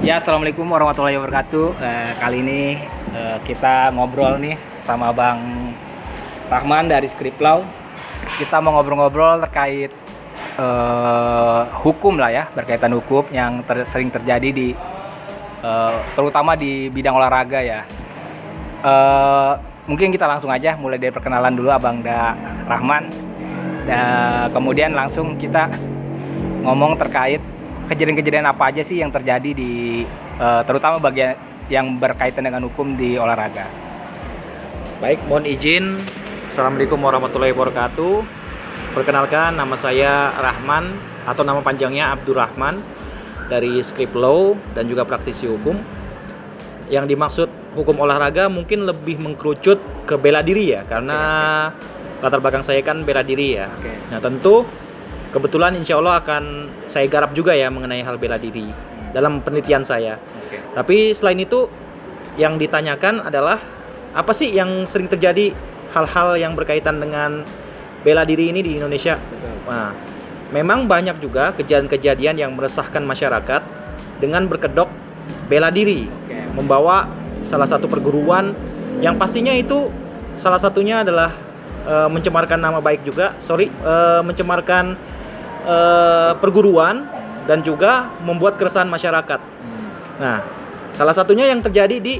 Ya, assalamualaikum warahmatullahi wabarakatuh. Kali ini kita ngobrol nih sama Bang Rahman dari Skriplau. Kita mau ngobrol-ngobrol terkait hukum lah ya, berkaitan hukum yang sering terjadi di terutama di bidang olahraga ya. Mungkin kita langsung aja mulai dari perkenalan dulu Abang Rahman. Dan kemudian langsung kita ngomong terkait kejadian-kejadian apa aja sih yang terjadi di terutama bagian yang berkaitan dengan hukum di olahraga. Baik, mohon izin. Assalamualaikum warahmatullahi wabarakatuh. Perkenalkan, nama saya Rahman atau nama panjangnya Abdurrahman dari Skriplau dan juga praktisi hukum. Yang dimaksud hukum olahraga mungkin lebih mengkerucut ke bela diri ya, karena latar belakang saya kan bela diri ya. Nah, tentu kebetulan insya Allah akan saya garap juga ya mengenai hal bela diri dalam penelitian saya. Tapi selain itu yang ditanyakan adalah apa sih yang sering terjadi hal-hal yang berkaitan dengan bela diri ini di Indonesia. Nah, memang banyak juga kejadian-kejadian yang meresahkan masyarakat dengan berkedok bela diri, membawa salah satu perguruan yang pastinya itu salah satunya adalah mencemarkan nama baik juga, mencemarkan perguruan dan juga membuat keresahan masyarakat. Nah, salah satunya yang terjadi di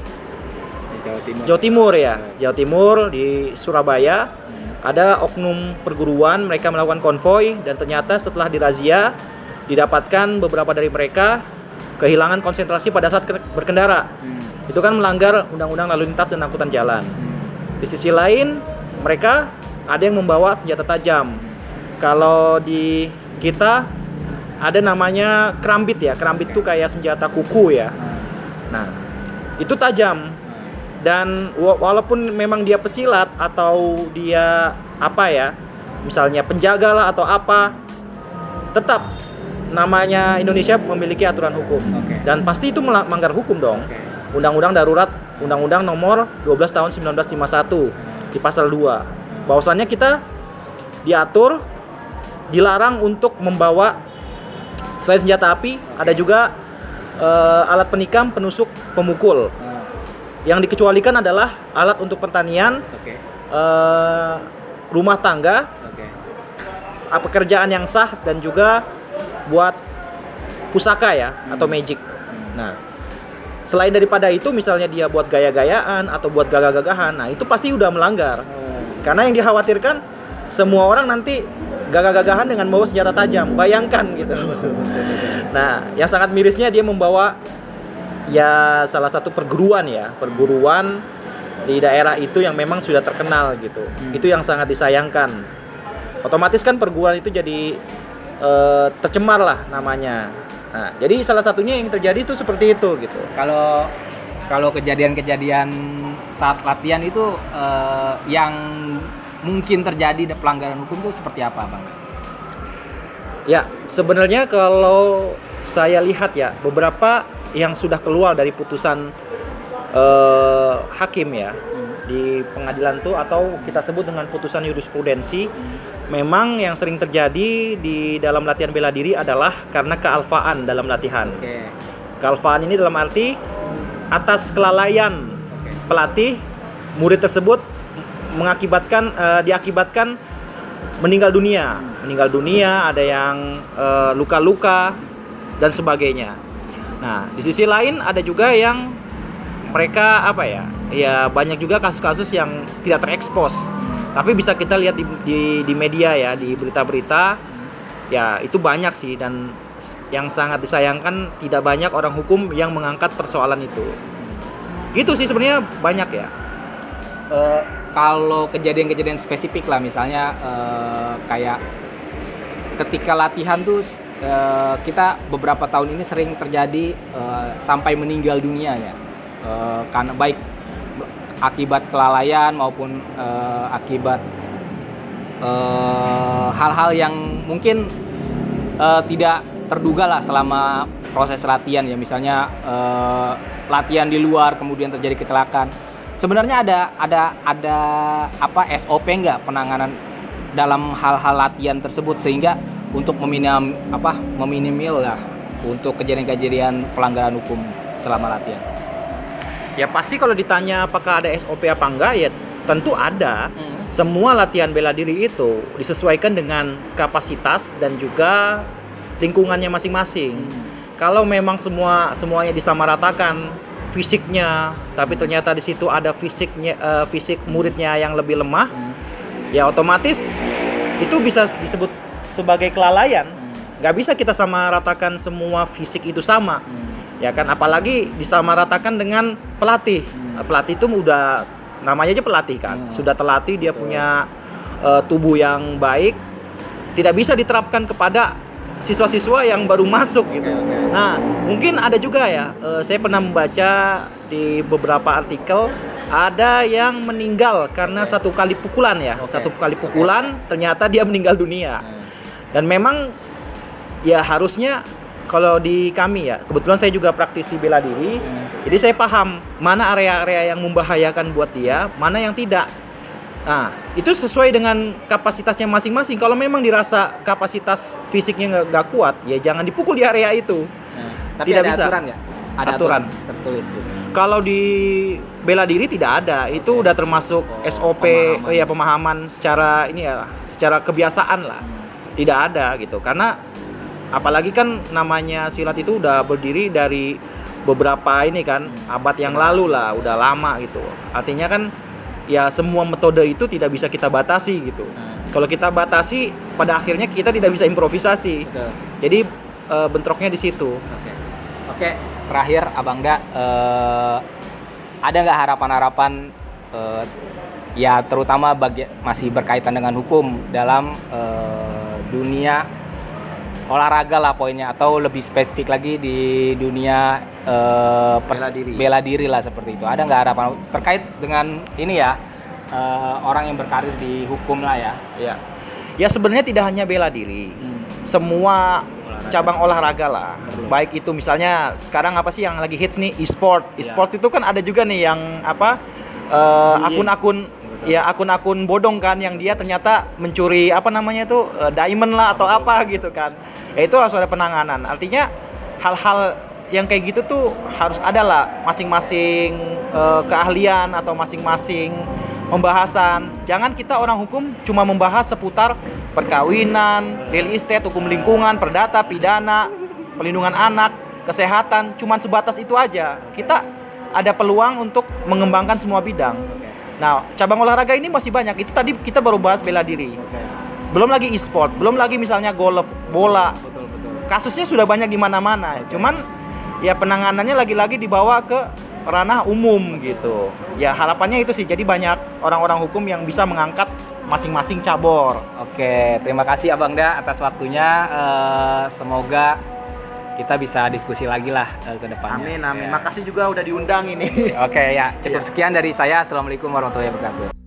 Jawa Timur ya, Jawa Timur di Surabaya. Ada oknum perguruan, mereka melakukan konvoy dan ternyata setelah dirazia didapatkan beberapa dari mereka kehilangan konsentrasi pada saat berkendara. Itu kan melanggar Undang-Undang Lalu Lintas dan Angkutan Jalan. Di sisi lain mereka ada yang membawa senjata tajam. Kalau di kita ada namanya kerambit ya. Kerambit itu kayak senjata kuku ya. Nah, itu tajam. Dan walaupun memang dia pesilat atau dia apa ya, misalnya penjaga lah atau apa, tetap namanya Indonesia memiliki aturan hukum. Dan pasti itu melanggar hukum dong. Undang-Undang Darurat, Undang-Undang Nomor 12 Tahun 1951 di pasal 2. Bahwasannya kita diatur dilarang untuk membawa selain senjata api, ada juga alat penikam, penusuk, pemukul. Yang dikecualikan adalah alat untuk pertanian, rumah tangga, pekerjaan yang sah, dan juga buat pusaka ya, atau magic. Nah, selain daripada itu, misalnya dia buat gaya-gayaan atau buat gagah-gagahan, nah itu pasti udah melanggar. Karena yang dikhawatirkan semua orang nanti gagah-gagahan dengan membawa senjata tajam. Bayangkan gitu. Nah, yang sangat mirisnya dia membawa ya salah satu perguruan di daerah itu yang memang sudah terkenal gitu. Itu yang sangat disayangkan. Otomatis kan perguruan itu jadi tercemar lah namanya. Nah, jadi salah satunya yang terjadi itu seperti itu gitu. Kalau kejadian-kejadian saat latihan itu yang mungkin terjadi pelanggaran hukum itu seperti apa, Bang? Ya, sebenarnya kalau saya lihat ya, beberapa yang sudah keluar dari putusan hakim ya di pengadilan tuh, atau kita sebut dengan putusan jurisprudensi, memang yang sering terjadi di dalam latihan bela diri adalah karena kealfaan dalam latihan. Kealfaan ini dalam arti atas kelalaian pelatih, murid tersebut diakibatkan meninggal dunia, ada yang luka-luka dan sebagainya. Nah, di sisi lain ada juga yang mereka banyak juga kasus-kasus yang tidak terekspos, tapi bisa kita lihat di media ya, di berita-berita ya, itu banyak sih. Dan yang sangat disayangkan tidak banyak orang hukum yang mengangkat persoalan itu. Gitu sih sebenarnya banyak ya. Kalau kejadian-kejadian spesifik lah, misalnya kayak ketika latihan tuh kita beberapa tahun ini sering terjadi sampai meninggal dunia ya, karena baik akibat kelalaian maupun akibat hal-hal yang mungkin tidak terduga lah selama proses latihan ya, misalnya latihan di luar kemudian terjadi kecelakaan. Sebenarnya ada apa SOP nggak penanganan dalam hal-hal latihan tersebut, sehingga untuk meminimil lah untuk kejadian-kejadian pelanggaran hukum selama latihan? Ya pasti kalau ditanya apakah ada SOP apa enggak, ya tentu ada. Semua latihan bela diri itu disesuaikan dengan kapasitas dan juga lingkungannya masing-masing. Kalau memang semuanya disamaratakan fisiknya, tapi ternyata di situ ada fisik muridnya yang lebih lemah, ya otomatis itu bisa disebut sebagai kelalaian. Nggak bisa kita samaratakan semua fisik itu sama, ya kan? Apalagi disamaratakan dengan pelatih. Pelatih itu udah namanya aja pelatih kan, sudah terlatih, dia punya tubuh yang baik, tidak bisa diterapkan kepada siswa-siswa yang baru masuk gitu. Nah, mungkin ada juga ya, saya pernah membaca di beberapa artikel ada yang meninggal karena satu kali pukulan ya, satu kali pukulan ternyata dia meninggal dunia. Dan memang ya harusnya kalau di kami ya, kebetulan saya juga praktisi bela diri, jadi saya paham mana area-area yang membahayakan buat dia, mana yang tidak. Nah, itu sesuai dengan kapasitasnya masing-masing. Kalau memang dirasa kapasitas fisiknya nggak kuat, ya jangan dipukul di area itu. Tapi tidak ada bisa. aturan ya? Ada aturan tertulis gitu. Kalau di bela diri tidak ada, itu udah termasuk SOP, pemahaman secara ini ya, secara kebiasaan lah. Tidak ada gitu, karena apalagi kan namanya silat itu udah berdiri dari beberapa ini kan abad yang lalu lah, udah lama gitu. Artinya kan ya semua metode itu tidak bisa kita batasi gitu. Kalau kita batasi, pada akhirnya kita tidak bisa improvisasi. Betul. Jadi bentroknya di situ. Oke, terakhir Abangda, ada nggak harapan-harapan ya terutama masih berkaitan dengan hukum dalam dunia olahraga lah poinnya, atau lebih spesifik lagi di dunia bela diri lah seperti itu. Ada nggak harapan terkait dengan ini ya, orang yang berkarir di hukum lah ya? Ya sebenarnya tidak hanya bela diri, semua cabang olahraga lah. Baik itu misalnya sekarang apa sih yang lagi hits nih, e-sport. E-sport itu kan ada juga nih yang apa akun-akun bodong kan, yang dia ternyata mencuri apa namanya itu diamond lah atau apa gitu kan. Ya itu harus ada penanganan. Artinya hal-hal yang kayak gitu tuh harus ada lah masing-masing keahlian atau masing-masing pembahasan. Jangan kita orang hukum cuma membahas seputar perkawinan, real estate, hukum lingkungan, perdata, pidana, pelindungan anak, kesehatan, cuman sebatas itu aja. Kita ada peluang untuk mengembangkan semua bidang. Nah, cabang olahraga ini masih banyak. Itu tadi kita baru bahas bela diri. Belum lagi e-sport, belum lagi misalnya golf, bola. Kasusnya sudah banyak di mana-mana. Cuman ya penanganannya lagi-lagi dibawa ke ranah umum gitu. Ya harapannya itu sih. Jadi banyak orang-orang hukum yang bisa mengangkat masing-masing cabur. Oke, terima kasih Abangda atas waktunya. Semoga kita bisa diskusi lagi lah ke depannya. Amin. Makasih juga udah diundang ini. Oke ya, cukup sekian dari saya. Assalamualaikum warahmatullahi wabarakatuh.